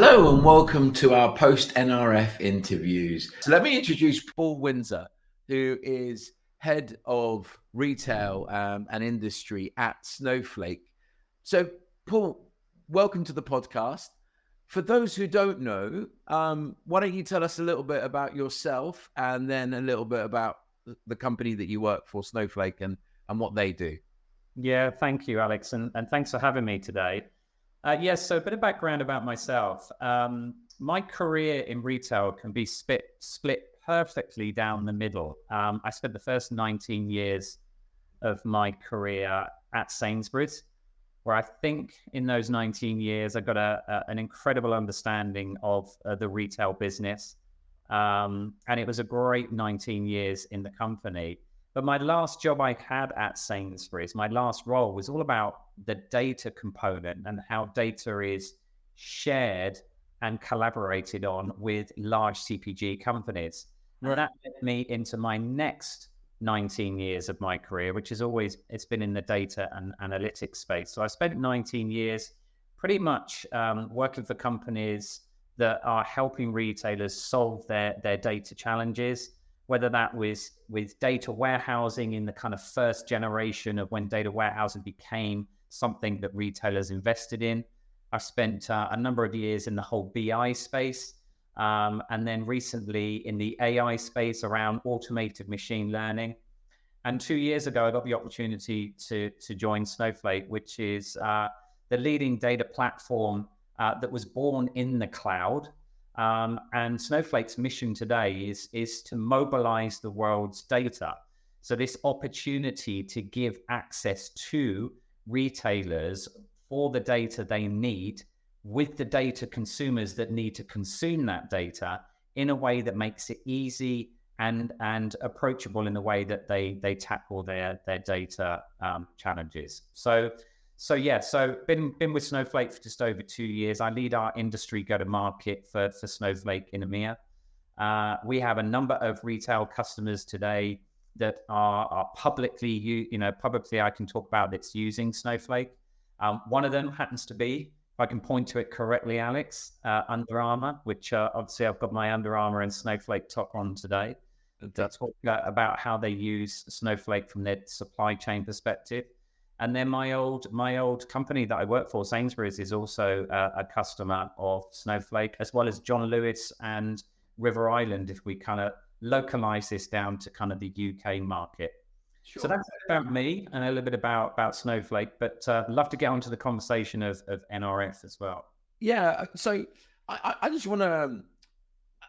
Hello and welcome to our post NRF interviews. So let me introduce Paul Winsor, who is head of retail and industry at Snowflake. So, Paul, welcome to the podcast. For those who don't know, why don't you tell us a little bit about yourself and then a little bit about the company that you work for, Snowflake, and what they do? Yeah, thank you, Alex, and thanks for having me today. Yes, so a bit of background about myself. My career in retail can be split perfectly down the middle. I spent the first 19 years of my career at Sainsbury's, where I think in those 19 years, I got an incredible understanding of the retail business. And it was a great 19 years in the company. But my last job I had at Sainsbury's, my last role was all about the data component and how data is shared and collaborated on with large CPG companies. And that led me into my next 19 years of my career, which is it's been in the data and analytics space. So I spent 19 years pretty much working for companies that are helping retailers solve their data challenges, whether that was with data warehousing in the kind of first generation of when data warehousing became something that retailers invested in. I spent a number of years in the whole BI space, and then recently in the AI space around automated machine learning. And 2 years ago, I got the opportunity to join Snowflake, which is the leading data platform that was born in the cloud. And Snowflake's mission today is to mobilize the world's data. So this opportunity to give access to retailers for the data they need with the data consumers that need to consume that data in a way that makes it easy and approachable in the way that they tackle their data challenges. So been with Snowflake for just over 2 years. I lead our industry go-to-market for Snowflake in EMEA. We have a number of retail customers today that are publicly I can talk about that's using Snowflake. One of them happens to be, if I can point to it correctly, Alex, Under Armour, which obviously I've got my Under Armour and Snowflake talk on today. To talk about how they use Snowflake from their supply chain perspective. And then my old company that I work for, Sainsbury's, is also a customer of Snowflake, as well as John Lewis and River Island, if we kind of localize this down to kind of the UK market. Sure. So that's about me and a little bit about Snowflake, but love to get onto the conversation of NRF as well. Yeah, so I just want to,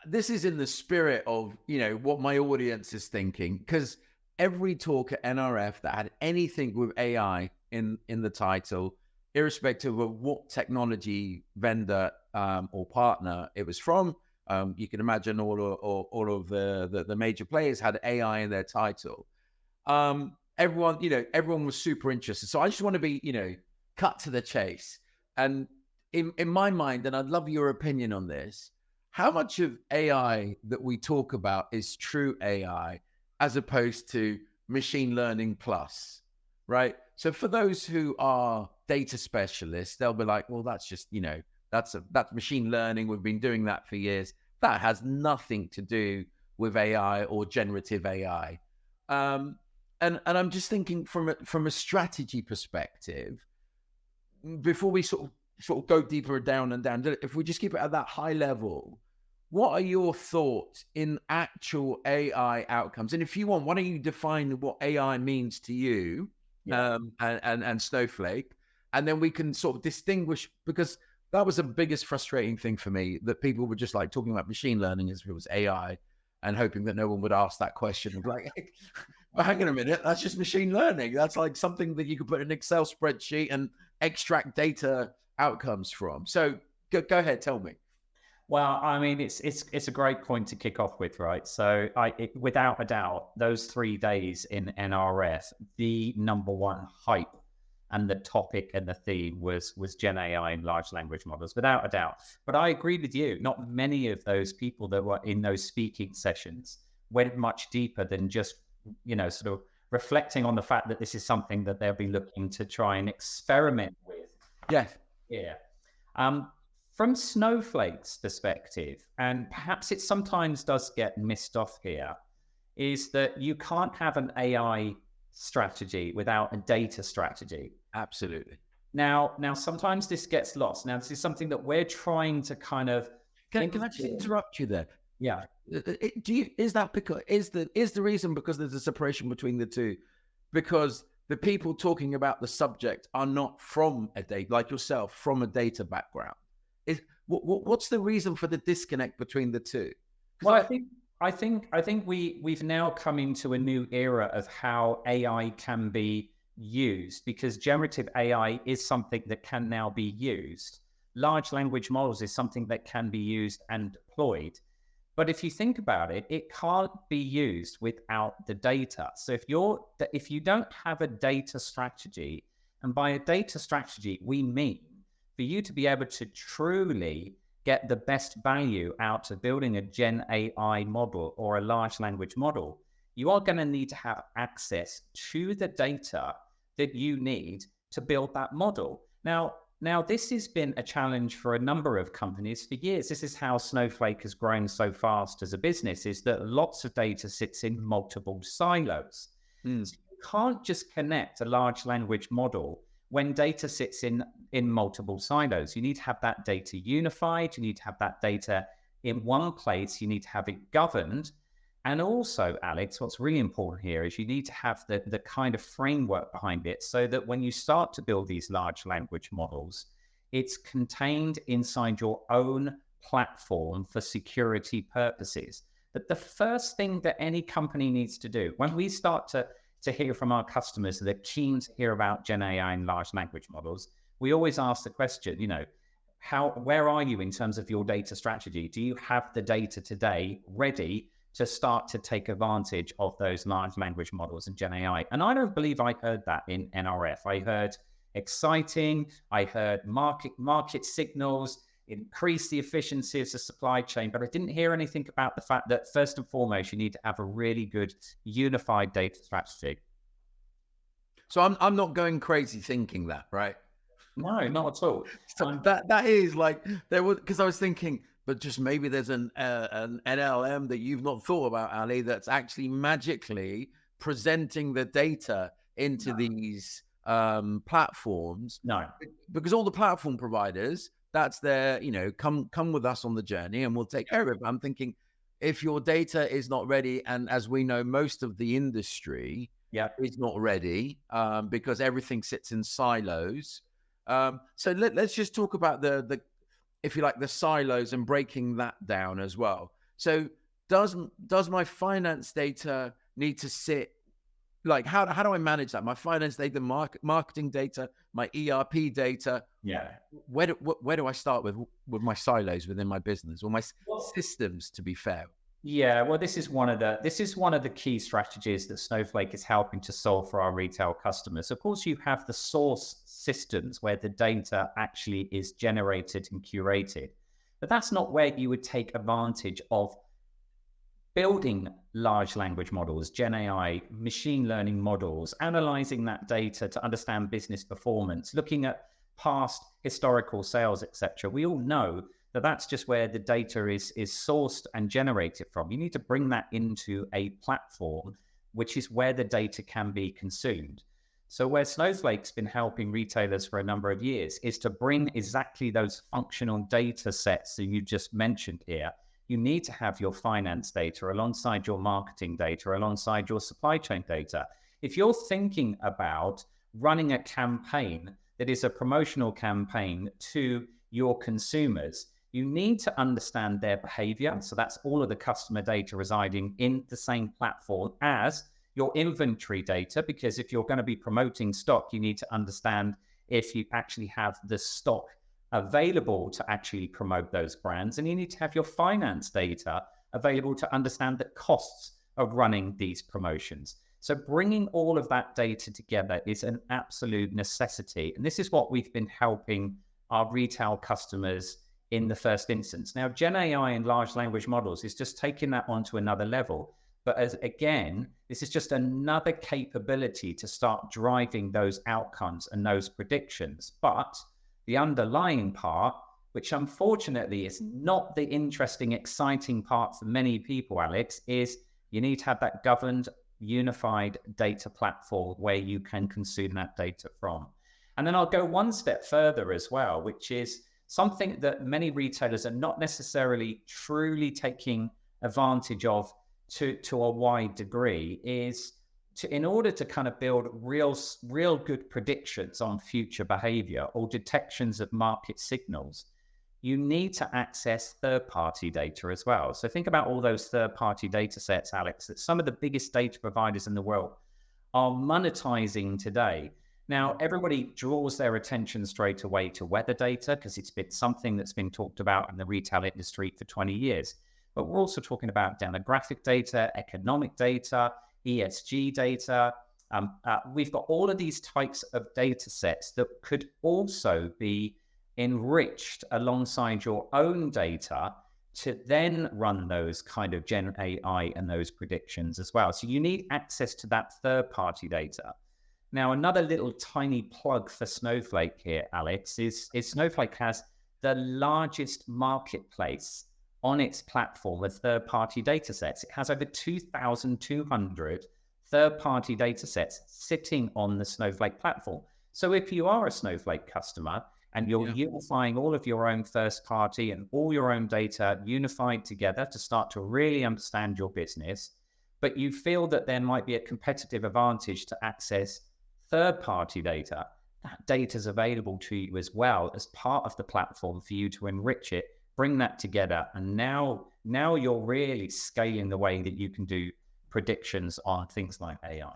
this is in the spirit of, what my audience is thinking, because every talk at NRF that had anything with AI in the title, irrespective of what technology vendor or partner it was from, you can imagine all of the major players had AI in their title. Everyone was super interested. So I just want to be, cut to the chase. And in my mind, and I'd love your opinion on this, how much of AI that we talk about is true AI as opposed to machine learning plus, right? So for those who are data specialists, they'll be like, well, that's just, that's machine learning. We've been doing that for years. That has nothing to do with AI or generative AI. And I'm just thinking from a strategy perspective, before we sort of go deeper down and down, if we just keep it at that high level, what are your thoughts in actual AI outcomes? And if you want, why don't you define what AI means to you, and Snowflake, and then we can sort of distinguish, because that was the biggest frustrating thing for me, that people were just like talking about machine learning as if it was AI and hoping that no one would ask that question of like, well, hang on a minute, that's just machine learning. That's like something that you could put in an Excel spreadsheet and extract data outcomes from. So go ahead, tell me. Well, I mean, it's a great point to kick off with, right? So without a doubt, those 3 days in NRF, the number one hype and the topic and the theme was Gen AI and large language models, without a doubt. But I agree with you. Not many of those people that were in those speaking sessions went much deeper than just, sort of reflecting on the fact that this is something that they'll be looking to try and experiment with. Yes. Yeah. From Snowflake's perspective, and perhaps it sometimes does get missed off here, is that you can't have an AI strategy without a data strategy. Absolutely. Now, sometimes this gets lost. Now, this is something that we're trying to kind of. Can I just interrupt you there? Yeah. Is that because is the reason because there's a separation between the two? Because the people talking about the subject are not from a data, like yourself, from a data background. What's the reason for the disconnect between the two? Well, I think we've now come into a new era of how AI can be used, because generative AI is something that can now be used. Large language models is something that can be used and deployed. But if you think about it, it can't be used without the data. So if you don't have a data strategy, and by a data strategy, we mean for you to be able to truly get the best value out of building a Gen AI model or a large language model, you are going to need to have access to the data that you need to build that model. Now, this has been a challenge for a number of companies for years. This is how Snowflake has grown so fast as a business, is that lots of data sits in multiple silos. So you can't just connect a large language model when data sits in multiple silos. You need to have that data unified. You need to have that data in one place. You need to have it governed. And also, Alex, what's really important here is you need to have the kind of framework behind it, so that when you start to build these large language models, it's contained inside your own platform for security purposes. But the first thing that any company needs to do, when we start to hear from our customers that are keen to hear about Gen AI and large language models, we always ask the question, where are you in terms of your data strategy? Do you have the data today ready to start to take advantage of those large language models and Gen AI? And I don't believe I heard that in NRF. I heard exciting, I heard market signals, increase the efficiency of the supply chain, but I didn't hear anything about the fact that first and foremost, you need to have a really good unified data strategy. So I'm not going crazy thinking that, right? No, not at all. So that is like, there was, because I was thinking, but just maybe there's an LLM that you've not thought about, Ali, that's actually magically presenting the data into these platforms. No. Because all the platform providers, that's their, come with us on the journey and we'll take care of it. But I'm thinking, if your data is not ready, and as we know, most of the industry is not ready, because everything sits in silos. So let's just talk about the if you like, the silos and breaking that down as well. So does my finance data need to sit, like, how do I manage that? My finance data, marketing data, my ERP data. Yeah. Where do I start with my silos within my business, or my systems, to be fair? Yeah, well, this is one of the key strategies that Snowflake is helping to solve for our retail customers. Of course, you have the source systems where the data actually is generated and curated, but that's not where you would take advantage of building large language models, Gen AI, machine learning models, analyzing that data to understand business performance, looking at past historical sales, etc. We all know that that's just where the data is sourced and generated from. You need to bring that into a platform, which is where the data can be consumed. So where Snowflake's been helping retailers for a number of years is to bring exactly those functional data sets that you just mentioned here. You need to have your finance data alongside your marketing data, alongside your supply chain data. If you're thinking about running a campaign that is a promotional campaign to your consumers, you need to understand their behavior. So that's all of the customer data residing in the same platform as your inventory data, because if you're going to be promoting stock, you need to understand if you actually have the stock available to actually promote those brands. And you need to have your finance data available to understand the costs of running these promotions. So bringing all of that data together is an absolute necessity. And this is what we've been helping our retail customers in the first instance. Now, Gen AI and large language models is just taking that onto another level. But again, this is just another capability to start driving those outcomes and those predictions. But the underlying part which unfortunately is not the interesting, exciting part for many people, Alex, is you need to have that governed, unified data platform where you can consume that data from. And then I'll go one step further as well, which is something that many retailers are not necessarily truly taking advantage of to a wide degree, is in order to kind of build real good predictions on future behavior or detections of market signals, you need to access third-party data as well. So think about all those third-party data sets, Alex, that some of the biggest data providers in the world are monetizing today. Now, everybody draws their attention straight away to weather data because it's been something that's been talked about in the retail industry for 20 years. But we're also talking about demographic data, economic data, ESG data. We've got all of these types of data sets that could also be enriched alongside your own data to then run those kind of Gen AI and those predictions as well. So you need access to that third-party data. Now, another little tiny plug for Snowflake here, Alex, is Snowflake has the largest marketplace on its platform of third-party data sets. It has over 2,200 third-party data sets sitting on the Snowflake platform. So if you are a Snowflake customer and you're unifying all of your own first-party and all your own data unified together to start to really understand your business, but you feel that there might be a competitive advantage to access third-party data, that data is available to you as well as part of the platform for you to enrich it, bring that together, and now you're really scaling the way that you can do predictions on things like AI.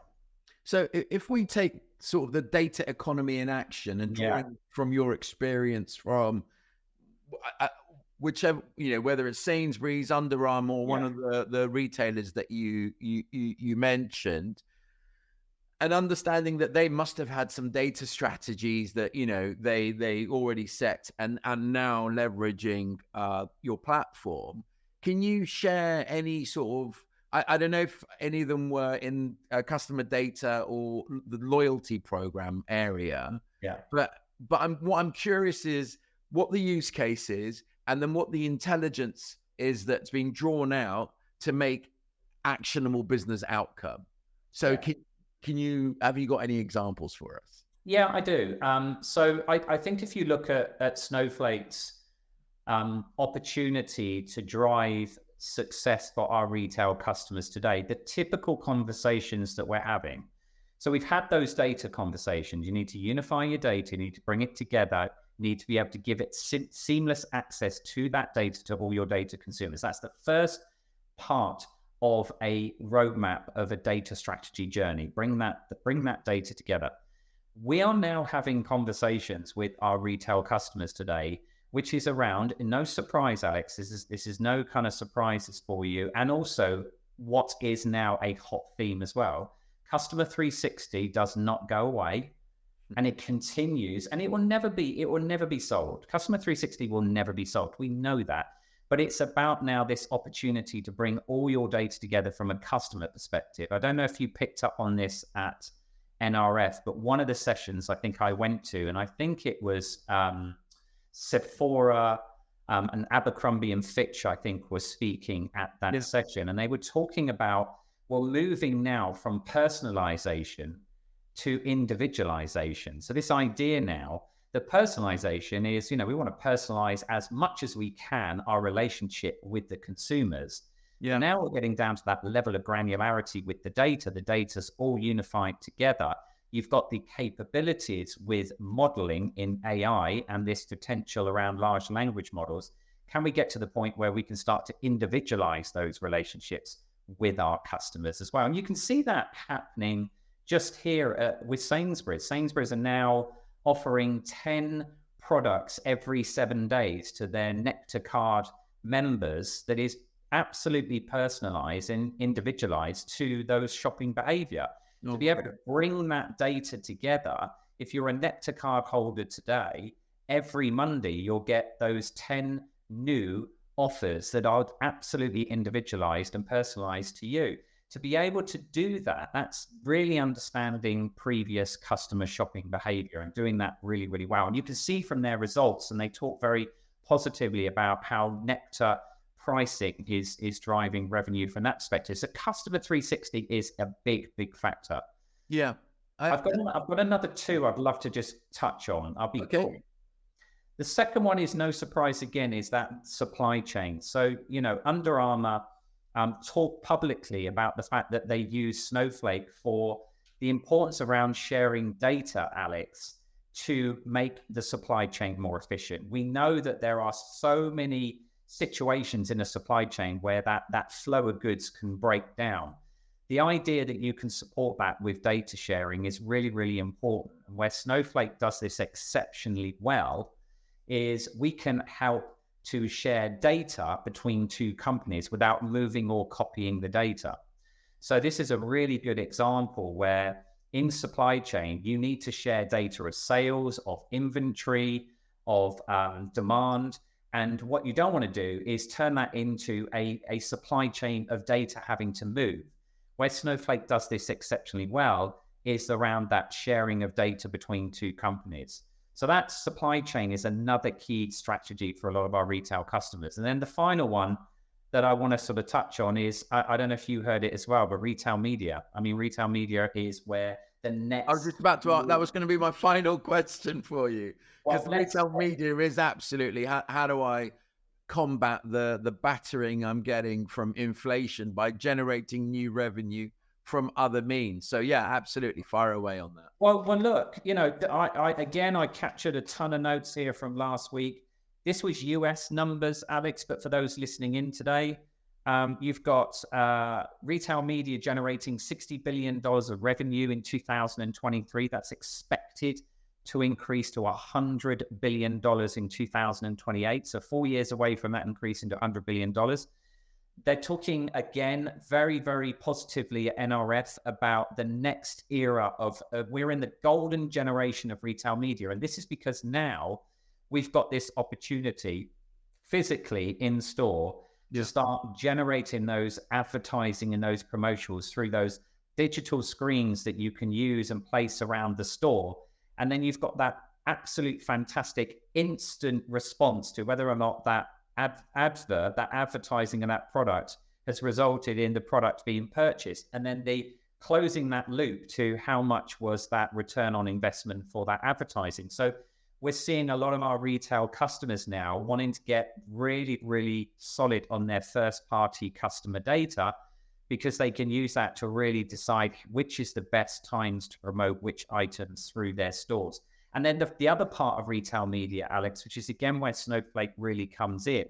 So if we take sort of the data economy in action and drawing from your experience from whichever, whether it's Sainsbury's, Under Armour, or one of the retailers that you mentioned, and understanding that they must have had some data strategies that, they already set and now leveraging your platform. Can you share any sort of, I don't know if any of them were in customer data or the loyalty program area. Yeah. But what I'm curious is what the use case is, and then what the intelligence is that's been drawn out to make actionable business outcome. So have you got any examples for us? Yeah, I do. So I think if you look at Snowflake's opportunity to drive success for our retail customers today, the typical conversations that we're having. So we've had those data conversations. You need to unify your data, you need to bring it together, you need to be able to give it seamless access to that data to all your data consumers. That's the first part of a roadmap of a data strategy journey. Bring that data together. We are now having conversations with our retail customers today, which is around, no surprise, Alex, this is no kind of surprises for you, and also what is now a hot theme as well. Customer 360 does not go away, and it continues, and it will never be sold. Customer 360 will never be sold. We know that. But it's about now this opportunity to bring all your data together from a customer perspective. I don't know if you picked up on this at NRF, but one of the sessions I think I went to, and I think it was Sephora and Abercrombie and Fitch, I think, was speaking at that session. And they were talking about, moving now from personalization to individualization. So this idea now, the personalization is, we want to personalize as much as we can our relationship with the consumers. Yeah. Now we're getting down to that level of granularity with the data. The data's all unified together. You've got the capabilities with modeling in AI and this potential around large language models. Can we get to the point where we can start to individualize those relationships with our customers as well? And you can see that happening just here with Sainsbury's. Sainsbury's are now offering 10 products every 7 days to their Nectar card members that is absolutely personalized and individualized to those shopping behavior. Okay. To be able to bring that data together, if you're a Nectar card holder today, every Monday you'll get those 10 new offers that are absolutely individualized and personalized to you. To be able to do that, that's really understanding previous customer shopping behavior and doing that really, really well. And you can see from their results, and they talk very positively about how Nectar pricing is driving revenue from that perspective. So customer 360 is a big factor. Yeah. I've got another two I'd love to just touch on. I'll be Okay. quick. The second one is no surprise again, is that supply chain. So, Under Armour talk publicly about the fact that they use Snowflake for the importance around sharing data, Alex, to make the supply chain more efficient. We know that there are so many situations in a supply chain where that flow of goods can break down. The idea that you can support that with data sharing is really, really important. And where Snowflake does this exceptionally well is we can help to share data between two companies without moving or copying the data. So this is a really good example where in supply chain, you need to share data of sales, of inventory, of demand. And what you don't want to do is turn that into a supply chain of data having to move. Where Snowflake does this exceptionally well is around that sharing of data between two companies. So that supply chain is another key strategy for a lot of our retail customers. And then the final one that I want to sort of touch on is, I don't know if you heard it as well, but retail media. I mean, retail media is where the next... I was just about to ask, that was going to be my final question for you. Because retail media is absolutely, how do I combat the battering I'm getting from inflation by generating new revenue from other means? So yeah, absolutely, fire away on that. Well, look, I captured a ton of notes here from last week. This was US numbers, Alex, but for those listening in today, you've got retail media generating $60 billion of revenue in 2023. That's expected to increase to $100 billion in 2028. So 4 years away from that increase into $100 billion. They're talking again very, very positively at NRF about the next era of we're in the golden generation of retail media. And this is because now we've got this opportunity physically in store to start generating those advertising and those promotions through those digital screens that you can use and place around the store. And then you've got that absolute fantastic instant response to whether or not that advert, that advertising and that product has resulted in the product being purchased. And then the closing that loop to how much was that return on investment for that advertising. So we're seeing a lot of our retail customers now wanting to get really, really solid on their first party customer data, because they can use that to really decide which is the best times to promote which items through their stores. And then the other part of retail media, Alex, which is again where Snowflake really comes in,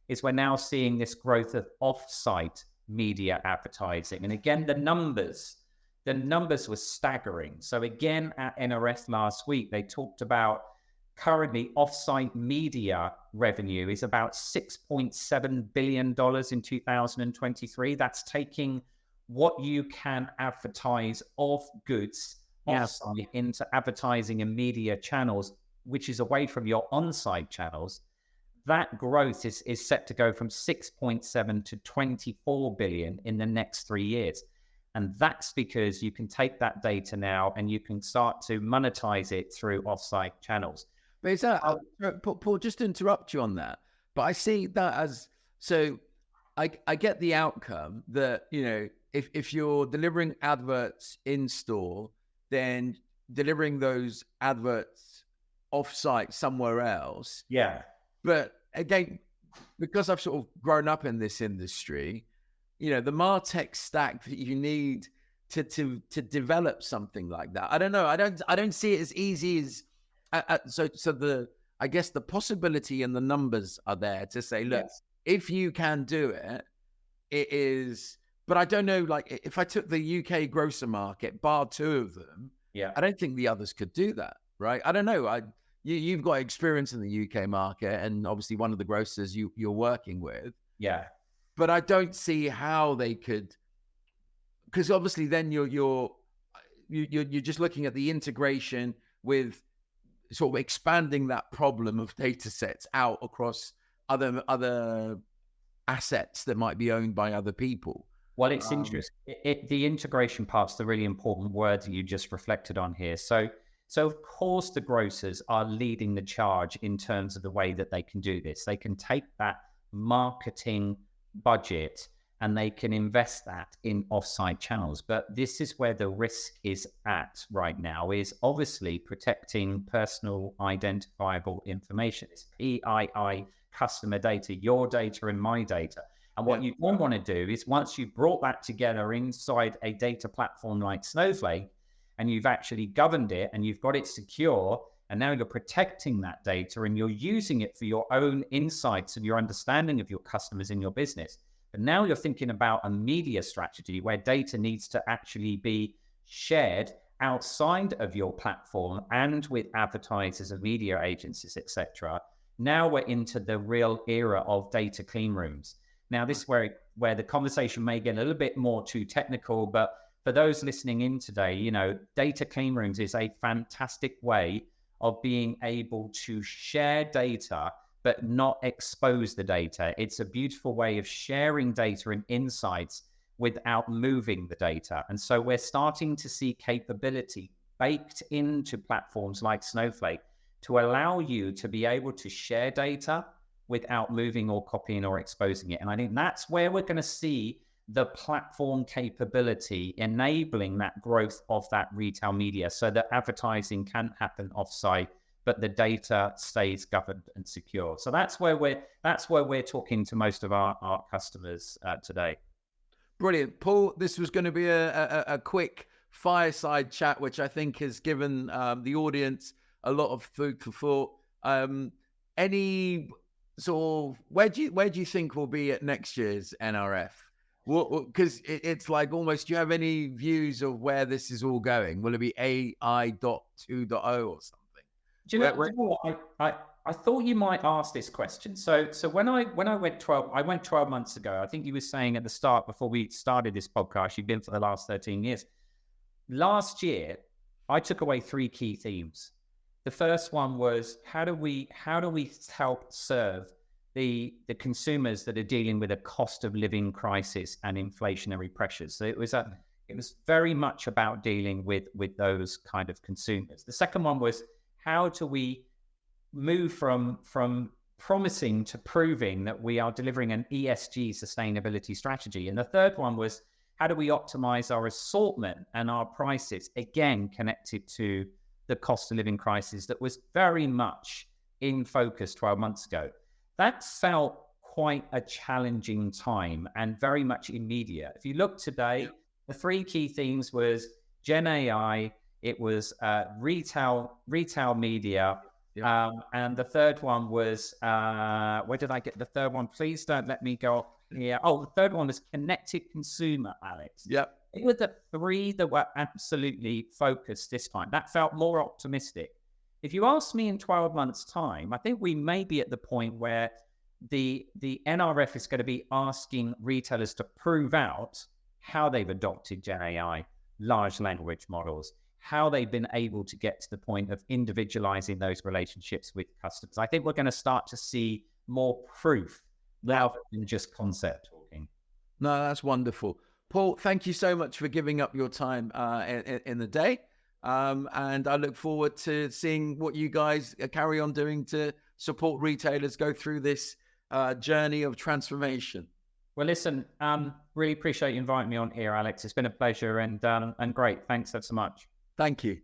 is we're now seeing this growth of off-site media advertising. And again, the numbers were staggering. So again, at NRF last week, they talked about currently off-site media revenue is about $6.7 billion in 2023. That's taking what you can advertise of goods off-site into advertising and media channels, which is away from your on-site channels. That growth is set to go from 6.7 to 24 billion in the next 3 years. And that's because you can take that data now and you can start to monetize it through off-site channels. But is that, Paul, just to interrupt you on that, but I see that as, so I get the outcome that, if you're delivering adverts in store, then delivering those adverts off-site somewhere else. Yeah. But again, because I've sort of grown up in this industry, the MarTech stack that you need to develop something like that, I don't know. I don't see it as easy as, I guess the possibility and the numbers are there to say, look, if you can do it, it is, but I don't know, like if I took the UK grocer market, bar two of them, I don't think the others could do that, right? I don't know. You've got experience in the UK market and obviously one of the grocers you're working with. Yeah. But I don't see how they could, because obviously then you're just looking at the integration with sort of expanding that problem of data sets out across other assets that might be owned by other people. Well, it's interesting. The integration part's the really important word that you just reflected on here. So So of course the grocers are leading the charge in terms of the way that they can do this. They can take that marketing budget and they can invest that in offsite channels. But this is where the risk is at right now, is obviously protecting personal identifiable information. It's PII, customer data, your data and my data. And what you don't want to do is, once you've brought that together inside a data platform like Snowflake, and you've actually governed it and you've got it secure, and now you're protecting that data and you're using it for your own insights and your understanding of your customers in your business. But now you're thinking about a media strategy where data needs to actually be shared outside of your platform and with advertisers and media agencies, etc. Now we're into the real era of data clean rooms. Now this is where the conversation may get a little bit more too technical, but for those listening in today, you know, data clean rooms is a fantastic way of being able to share data but not expose the data. It's a beautiful way of sharing data and insights without moving the data. And so we're starting to see capability baked into platforms like Snowflake to allow you to be able to share data without moving or copying or exposing it. And I think that's where we're going to see the platform capability enabling that growth of that retail media, so that advertising can happen offsite, but the data stays governed and secure. So that's where we're talking to most of our customers today. Brilliant, Paul. This was going to be a quick fireside chat, which I think has given the audience a lot of food for thought. Any sort of where do you think we'll be at next year's NRF? Because it's like almost, do you have any views of where this is all going? Will it be AI.2.0 or something? Do you know what? I thought you might ask this question. So when I went 12 months ago. I think you were saying at the start, before we started this podcast, you've been for the last 13 years. Last year, I took away 3 key themes. The first one was how do we help serve the consumers that are dealing with a cost of living crisis and inflationary pressures. So it was very much about dealing with those kind of consumers. The second one was, how do we move from promising to proving that we are delivering an ESG sustainability strategy? And the third one was, how do we optimize our assortment and our prices, again connected to the cost of living crisis that was very much in focus 12 months ago. That felt quite a challenging time and very much immediate. If you look today, the 3 key themes was Gen AI, it was retail media, and the third one was, where did I get the third one? Please don't let me go off here. Oh, the third one was connected consumer, Alex. Yep. It was the 3 that were absolutely focused this time. That felt more optimistic. If you ask me in 12 months' time, I think we may be at the point where the NRF is going to be asking retailers to prove out how they've adopted Gen AI, large language models, how they've been able to get to the point of individualizing those relationships with customers. I think we're going to start to see more proof rather than just concept talking. No, that's wonderful. Paul, thank you so much for giving up your time in the day. And I look forward to seeing what you guys carry on doing to support retailers go through this journey of transformation. Well, listen, really appreciate you inviting me on here, Alex. It's been a pleasure and great. Thanks so much. Thank you.